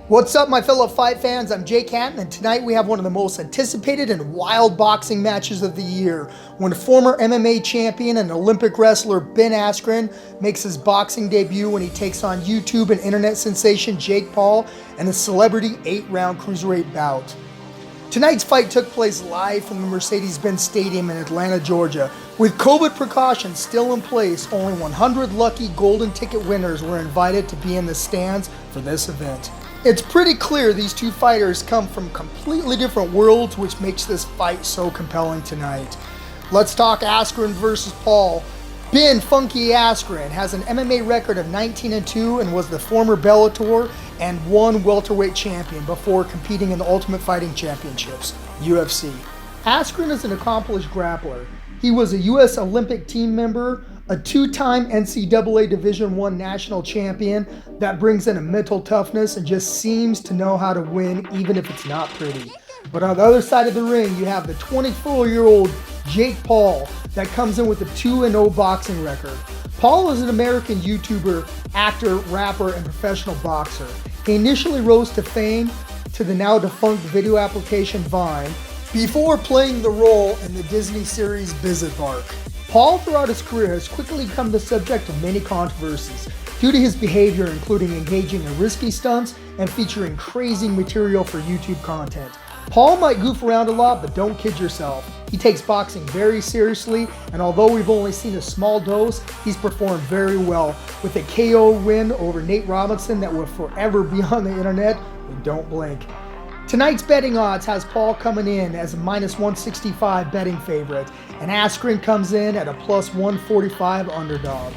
What's up, my fellow fight fans? I'm Jake Hattan, and tonight we have one of the most anticipated and wild boxing matches of the year when former MMA champion and Olympic wrestler Ben Askren makes his boxing debut when he takes on YouTube and internet sensation Jake Paul in a celebrity 8-round cruiserweight bout. Tonight's fight took place live from the Mercedes-Benz Stadium in Atlanta, Georgia. With COVID precautions still in place, only 100 lucky golden ticket winners were invited to be in the stands for this event. It's pretty clear these two fighters come from completely different worlds, which makes this fight so compelling tonight. Let's talk Askren versus Paul. Ben Funky Askren has an MMA record of 19-2 and was the former Bellator and one welterweight champion before competing in the Ultimate Fighting Championships, UFC. Askren is an accomplished grappler. He was a U.S. Olympic team member, a two-time NCAA Division I national champion that brings in a mental toughness and just seems to know how to win even if it's not pretty. But on the other side of the ring, you have the 24-year-old Jake Paul that comes in with a 2-0 boxing record. Paul is an American YouTuber, actor, rapper, and professional boxer. He initially rose to fame to the now defunct video application Vine before playing the role in the Disney series Visit Bark. Paul, throughout his career, has quickly become the subject of many controversies due to his behavior, including engaging in risky stunts and featuring crazy material for YouTube content. Paul might goof around a lot, but don't kid yourself. He takes boxing very seriously, and although we've only seen a small dose, he's performed very well with a KO win over Nate Robinson that will forever be on the internet. And don't blink. Tonight's betting odds has Paul coming in as a -165 betting favorite, and Askren comes in at a +145 underdog.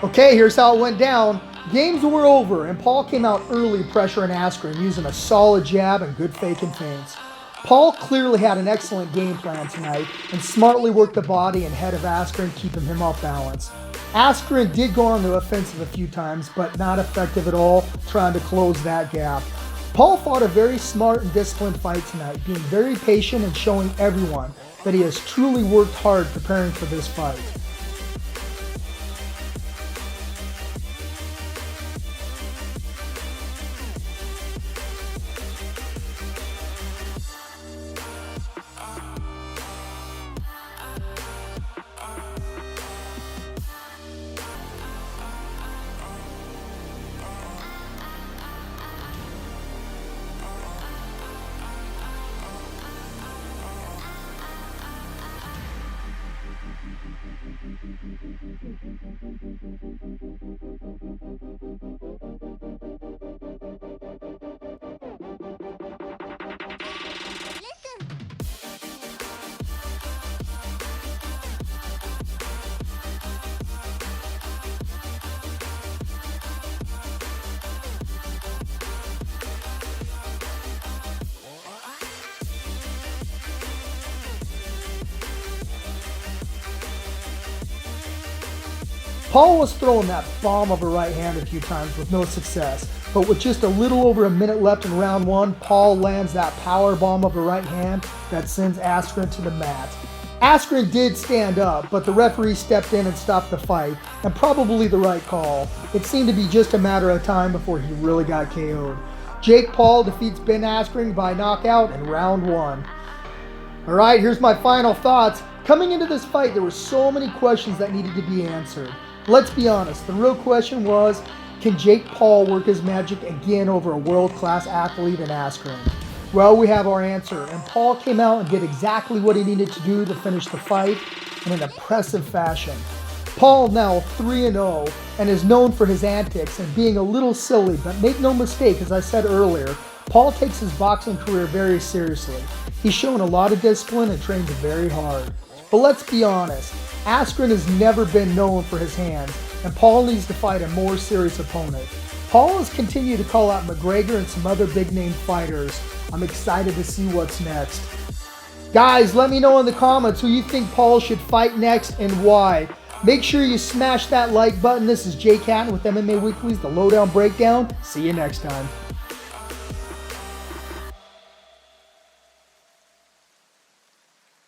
Okay, here's how it went down. Games were over, and Paul came out early pressuring Askren using a solid jab and good fake and feints. Paul clearly had an excellent game plan tonight and smartly worked the body and head of Askren, keeping him off balance. Askren did go on the offensive a few times, but not effective at all trying to close that gap. Paul fought a very smart and disciplined fight tonight, being very patient and showing everyone that he has truly worked hard preparing for this fight. Paul was throwing that bomb of a right hand a few times with no success, but with just a little over a minute left in round one, Paul lands that power bomb of a right hand that sends Askren to the mat. Askren did stand up, but the referee stepped in and stopped the fight, and probably the right call. It seemed to be just a matter of time before he really got KO'd. Jake Paul defeats Ben Askren by knockout in round one. Alright, here's my final thoughts. Coming into this fight, there were so many questions that needed to be answered. Let's be honest, the real question was, can Jake Paul work his magic again over a world-class athlete in Askren? Well, we have our answer, and Paul came out and did exactly what he needed to do to finish the fight in an impressive fashion. Paul now 3-0 and is known for his antics and being a little silly, but make no mistake, as I said earlier, Paul takes his boxing career very seriously. He's shown a lot of discipline and trains very hard. But let's be honest, Askren has never been known for his hands, and Paul needs to fight a more serious opponent. Paul has continued to call out McGregor and some other big-name fighters. I'm excited to see what's next. Guys, let me know in the comments who you think Paul should fight next and why. Make sure you smash that like button. This is Jake Hattan with MMA Weekly's The Lowdown Breakdown. See you next time.